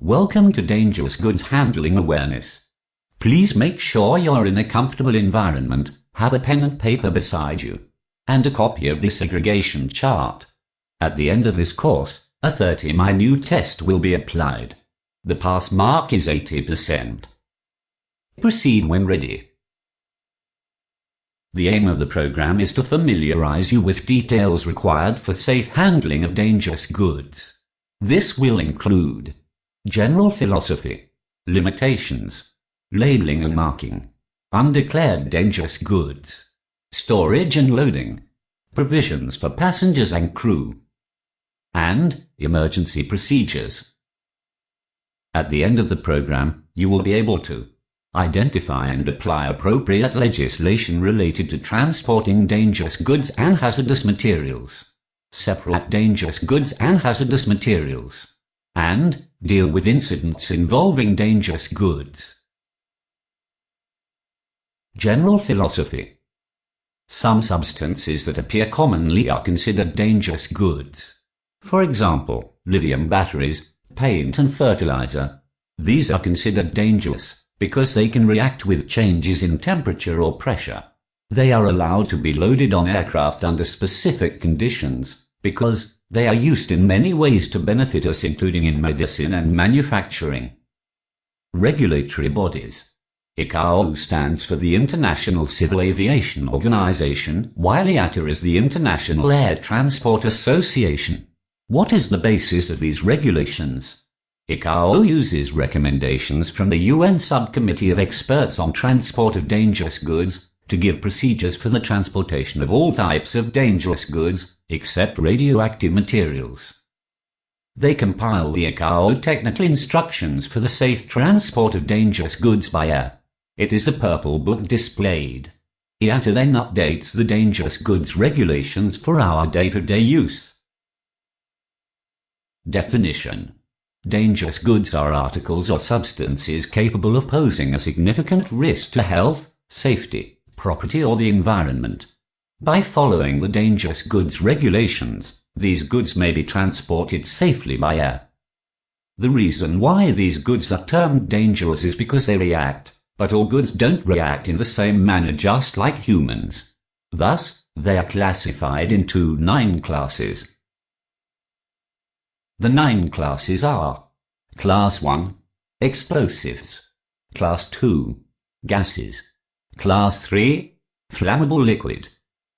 Welcome to Dangerous Goods Handling Awareness. Please make sure you're in a comfortable environment, have a pen and paper beside you, and a copy of the segregation chart. At the end of this course, a 30-minute test will be applied. The pass mark is 80%. Proceed when ready. The aim of the program is to familiarize you with details required for safe handling of dangerous goods. This will include general philosophy, limitations, labeling and marking, undeclared dangerous goods, storage and loading, provisions for passengers and crew, and emergency procedures. At the end of the program, you will be able to identify and apply appropriate legislation related to transporting dangerous goods and hazardous materials, separate dangerous goods and hazardous materials, and deal with incidents involving dangerous goods. General philosophy. Some substances that appear commonly are considered dangerous goods. For example, lithium batteries, paint and fertilizer. These are considered dangerous because they can react with changes in temperature or pressure. They are allowed to be loaded on aircraft under specific conditions because they are used in many ways to benefit us, including in medicine and manufacturing. Regulatory bodies. ICAO stands for the International Civil Aviation Organization, while IATA is the International Air Transport Association. What is the basis of these regulations? ICAO uses recommendations from the UN Subcommittee of Experts on Transport of Dangerous Goods to give procedures for the transportation of all types of dangerous goods, except radioactive materials. They compile the ICAO technical instructions for the safe transport of dangerous goods by air. It is a purple book displayed. IATA then updates the dangerous goods regulations for our day-to-day use. Definition. Dangerous goods are articles or substances capable of posing a significant risk to health, safety, property or the environment. By following the dangerous goods regulations, these goods may be transported safely by air. The reason why these goods are termed dangerous is because they react, but all goods don't react in the same manner, just like humans. Thus, they are classified into 9 classes. The 9 classes are: Class 1, explosives; Class 2, gases; Class 3, flammable liquid;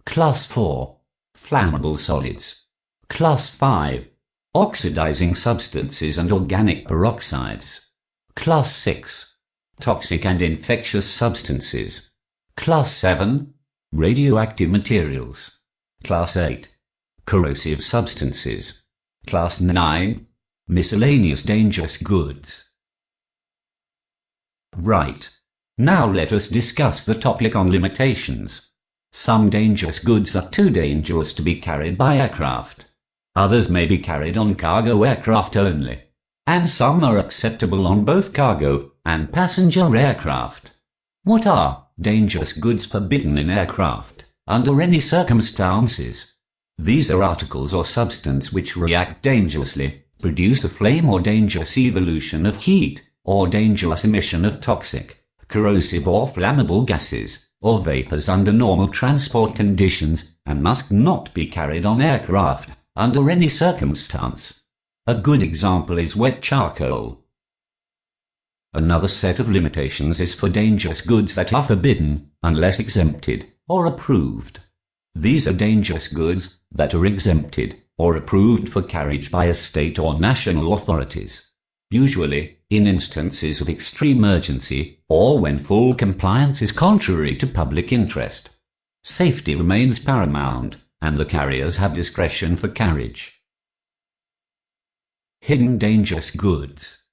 Class 4, flammable solids; Class 5, oxidizing substances and organic peroxides; Class 6, toxic and infectious substances; Class 7, radioactive materials; Class 8, corrosive substances; Class 9, miscellaneous dangerous goods. Right. Now let us discuss the topic on limitations. Some dangerous goods are too dangerous to be carried by aircraft. Others may be carried on cargo aircraft only. And some are acceptable on both cargo and passenger aircraft. What are dangerous goods forbidden in aircraft, under any circumstances? These are articles or substances which react dangerously, produce a flame or dangerous evolution of heat, or dangerous emission of toxic, corrosive or flammable gases, or vapors under normal transport conditions, and must not be carried on aircraft, under any circumstance. A good example is wet charcoal. Another set of limitations is for dangerous goods that are forbidden, unless exempted, or approved. These are dangerous goods that are exempted or approved for carriage by a state or national authorities, usually in instances of extreme emergency or when full compliance is contrary to public interest. Safety remains paramount, and the carriers have discretion for carriage. Hidden dangerous goods.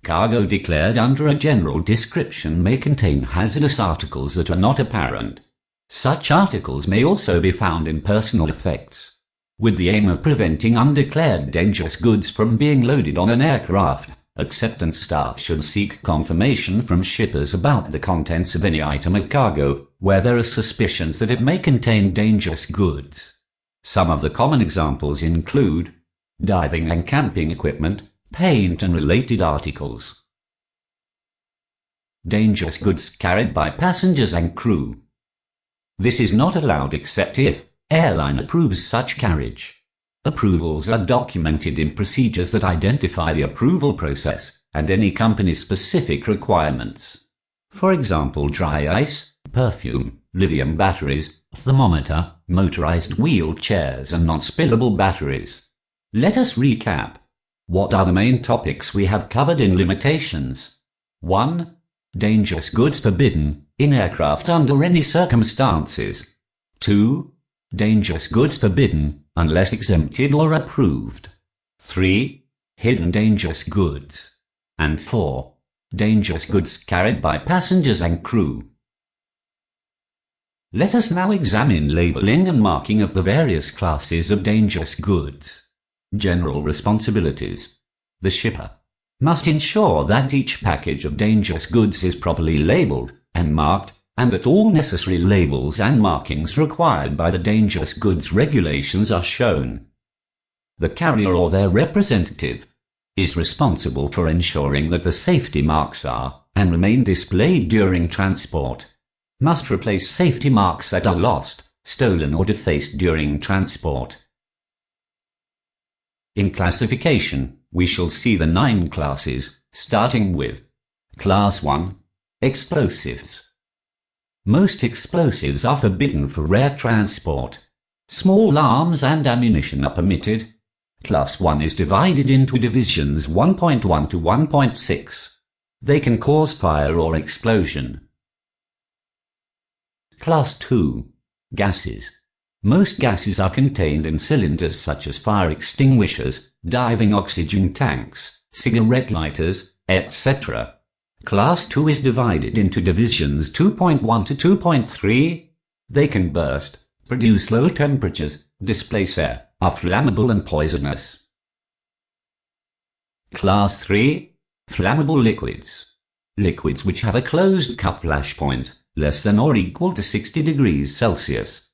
Cargo declared under a general description may contain hazardous articles that are not apparent. Such articles may also be found in personal effects. With the aim of preventing undeclared dangerous goods from being loaded on an aircraft, acceptance staff should seek confirmation from shippers about the contents of any item of cargo, where there are suspicions that it may contain dangerous goods. Some of the common examples include diving and camping equipment, paint and related articles. Dangerous goods carried by passengers and crew. This is not allowed except if airline approves such carriage. Approvals are documented in procedures that identify the approval process and any company-specific requirements. For example, dry ice, perfume, lithium batteries, thermometer, motorized wheelchairs and non-spillable batteries. Let us recap. What are the main topics we have covered in limitations? 1. Dangerous goods forbidden in aircraft under any circumstances. 2. Dangerous goods forbidden unless exempted or approved. 3. Hidden dangerous goods. And 4. Dangerous goods carried by passengers and crew. Let us now examine labeling and marking of the various classes of dangerous goods. General responsibilities. The shipper must ensure that each package of dangerous goods is properly labeled and marked, and that all necessary labels and markings required by the dangerous goods regulations are shown. The carrier or their representative is responsible for ensuring that the safety marks are and remain displayed during transport. Must replace safety marks that are lost, stolen or defaced during transport. In classification, we shall see the 9 classes, starting with Class 1. Explosives. Most explosives are forbidden for air transport. Small arms and ammunition are permitted. Class 1 is divided into divisions 1.1 to 1.6. They can cause fire or explosion. Class 2. Gases. Most gases are contained in cylinders such as fire extinguishers, diving oxygen tanks, cigarette lighters, etc. Class 2 is divided into divisions 2.1 to 2.3. They can burst, produce low temperatures, displace air, are flammable and poisonous. Class 3. Flammable liquids. Liquids which have a closed cup flash point, less than or equal to 60 degrees Celsius.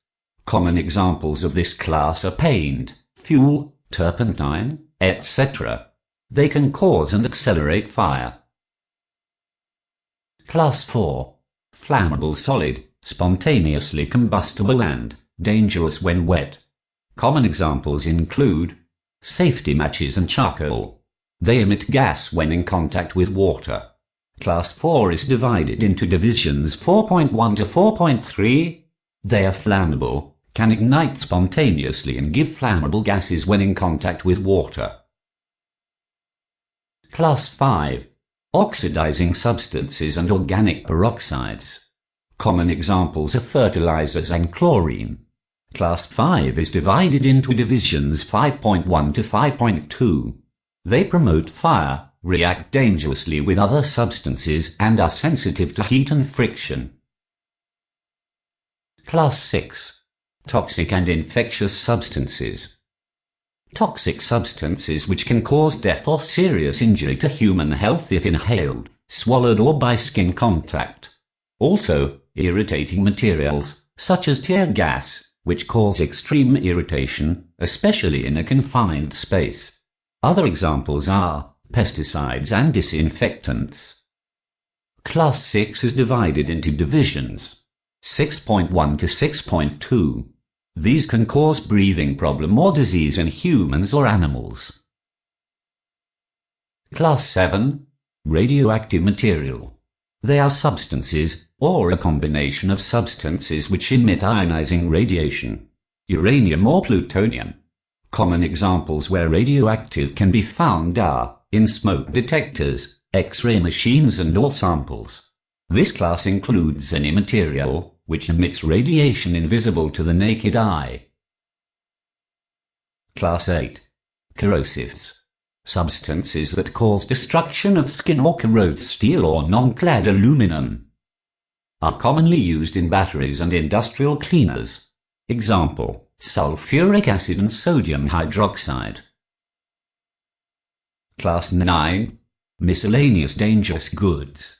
Common examples of this class are paint, fuel, turpentine, etc. They can cause and accelerate fire. Class 4. Flammable solid, spontaneously combustible and dangerous when wet. Common examples include safety matches and charcoal. They emit gas when in contact with water. Class 4 is divided into divisions 4.1 to 4.3. They are flammable, can ignite spontaneously and give flammable gases when in contact with water. Class 5. Oxidizing substances and organic peroxides. Common examples are fertilizers and chlorine. Class 5 is divided into divisions 5.1 to 5.2. They promote fire, react dangerously with other substances and are sensitive to heat and friction. Class 6. Toxic and infectious substances. Toxic substances which can cause death or serious injury to human health if inhaled, swallowed or by skin contact. Also, irritating materials, such as tear gas, which cause extreme irritation, especially in a confined space. Other examples are pesticides and disinfectants. Class 6 is divided into divisions 6.1 to 6.2. These can cause breathing problem or disease in humans or animals. Class 7. Radioactive material. They are substances, or a combination of substances which emit ionizing radiation, uranium or plutonium. Common examples where radioactive can be found are in smoke detectors, X-ray machines and all samples. This class includes any material which emits radiation invisible to the naked eye. Class 8. Corrosives. Substances that cause destruction of skin or corrode steel or non-clad aluminum. Are commonly used in batteries and industrial cleaners. Example, sulfuric acid and sodium hydroxide. Class 9. Miscellaneous dangerous goods.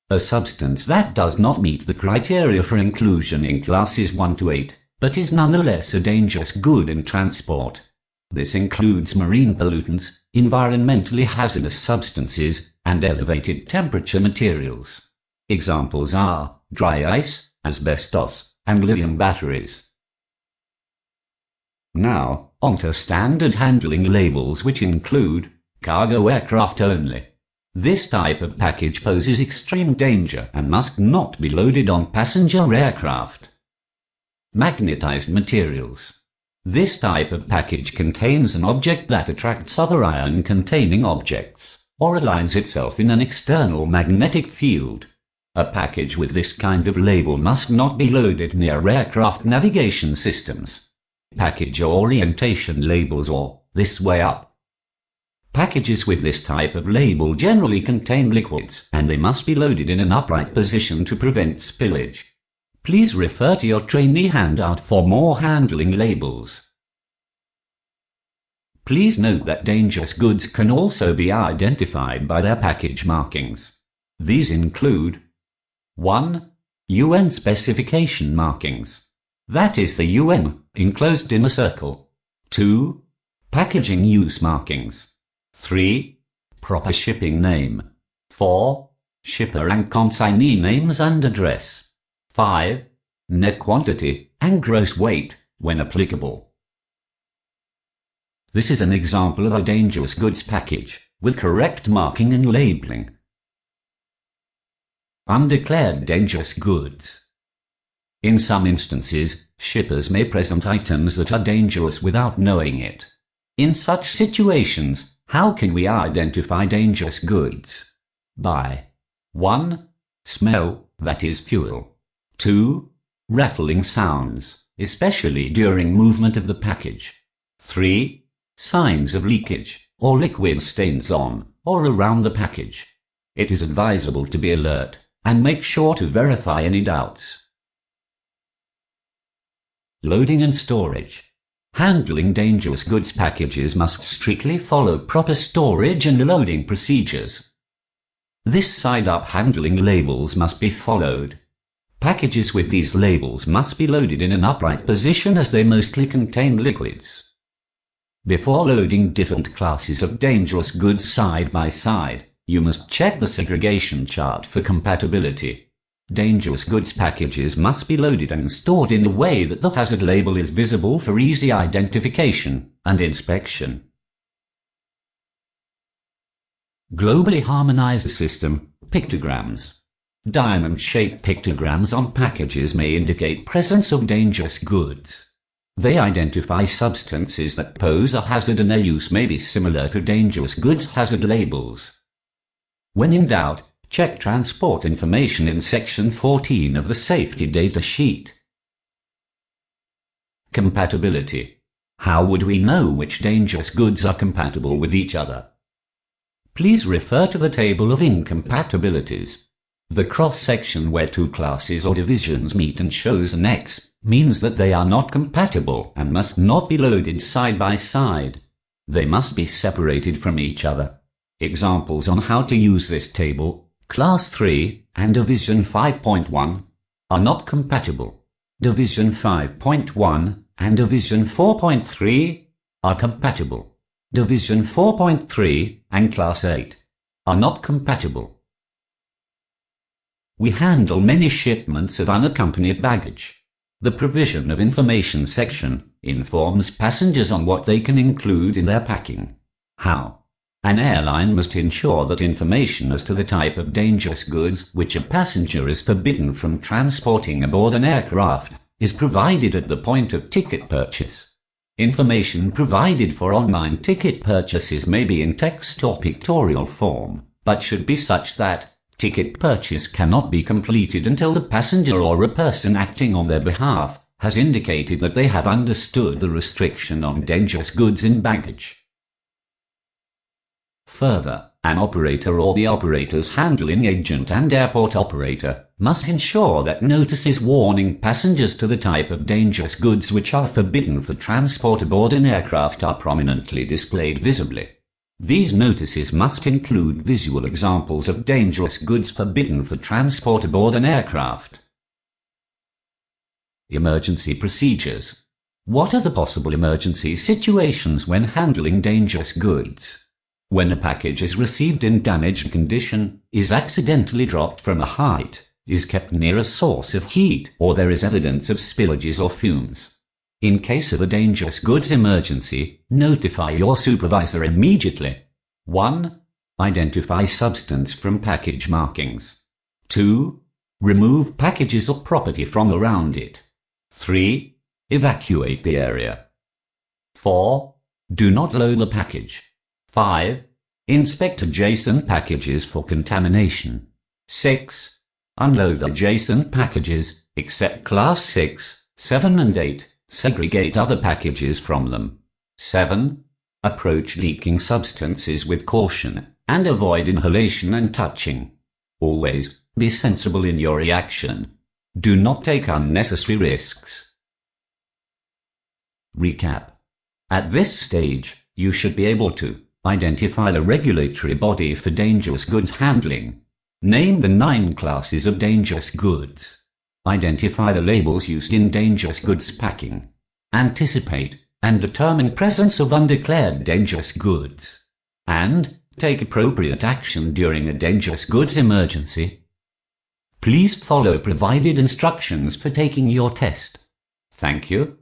A substance that does not meet the criteria for inclusion in classes 1 to 8, but is nonetheless a dangerous good in transport. This includes marine pollutants, environmentally hazardous substances, and elevated temperature materials. Examples are dry ice, asbestos, and lithium batteries. Now, onto standard handling labels, which include cargo aircraft only. This type of package poses extreme danger and must not be loaded on passenger aircraft. Magnetized materials. This type of package contains an object that attracts other ion-containing objects, or aligns itself in an external magnetic field. A package with this kind of label must not be loaded near aircraft navigation systems. Package orientation labels, or this way up. Packages with this type of label generally contain liquids, and they must be loaded in an upright position to prevent spillage. Please refer to your trainee handout for more handling labels. Please note that dangerous goods can also be identified by their package markings. These include 1. UN specification markings. That is the UN, enclosed in a circle. 2. Packaging use markings. 3. Proper shipping name. 4. Shipper and consignee names and address. 5. Net quantity and gross weight, when applicable. This is an example of a dangerous goods package, with correct marking and labeling. Undeclared dangerous goods. In some instances, shippers may present items that are dangerous without knowing it. In such situations, how can we identify dangerous goods? By 1. Smell, that is fuel. 2. Rattling sounds, especially during movement of the package. 3. Signs of leakage, or liquid stains on, or around the package. It is advisable to be alert, and make sure to verify any doubts. Loading and storage. Handling dangerous goods packages must strictly follow proper storage and loading procedures. This side-up handling labels must be followed. Packages with these labels must be loaded in an upright position as they mostly contain liquids. Before loading different classes of dangerous goods side by side, you must check the segregation chart for compatibility. Dangerous goods packages must be loaded and stored in a way that the hazard label is visible for easy identification and inspection. Globally harmonized system, pictograms. Diamond-shaped pictograms on packages may indicate presence of dangerous goods. They identify substances that pose a hazard, and their use may be similar to dangerous goods hazard labels. When in doubt, check transport information in section 14 of the safety data sheet. Compatibility. How would we know which dangerous goods are compatible with each other? Please refer to the table of incompatibilities. The cross-section where two classes or divisions meet and shows an X means that they are not compatible and must not be loaded side by side. They must be separated from each other. Examples on how to use this table: Class 3 and Division 5.1 are not compatible. Division 5.1 and Division 4.3 are compatible. Division 4.3 and Class 8 are not compatible. We handle many shipments of unaccompanied baggage. The provision of information section informs passengers on what they can include in their packing. How? An airline must ensure that information as to the type of dangerous goods which a passenger is forbidden from transporting aboard an aircraft is provided at the point of ticket purchase. Information provided for online ticket purchases may be in text or pictorial form, but should be such that ticket purchase cannot be completed until the passenger or a person acting on their behalf has indicated that they have understood the restriction on dangerous goods in baggage. Further, an operator or the operator's handling agent and airport operator must ensure that notices warning passengers to the type of dangerous goods which are forbidden for transport aboard an aircraft are prominently displayed visibly. These notices must include visual examples of dangerous goods forbidden for transport aboard an aircraft. Emergency procedures. What are the possible emergency situations when handling dangerous goods? When a package is received in damaged condition, is accidentally dropped from a height, is kept near a source of heat, or there is evidence of spillages or fumes. In case of a dangerous goods emergency, notify your supervisor immediately. 1. Identify substance from package markings. 2. Remove packages or property from around it. 3. Evacuate the area. 4. Do not load the package. 5. Inspect adjacent packages for contamination. 6. Unload adjacent packages, except Class 6, 7 and 8. Segregate other packages from them. 7. Approach leaking substances with caution, and avoid inhalation and touching. Always be sensible in your reaction. Do not take unnecessary risks. Recap. At this stage, you should be able to identify the regulatory body for dangerous goods handling. Name the 9 classes of dangerous goods. Identify the labels used in dangerous goods packing. Anticipate and determine presence of undeclared dangerous goods. And take appropriate action during a dangerous goods emergency. Please follow provided instructions for taking your test. Thank you.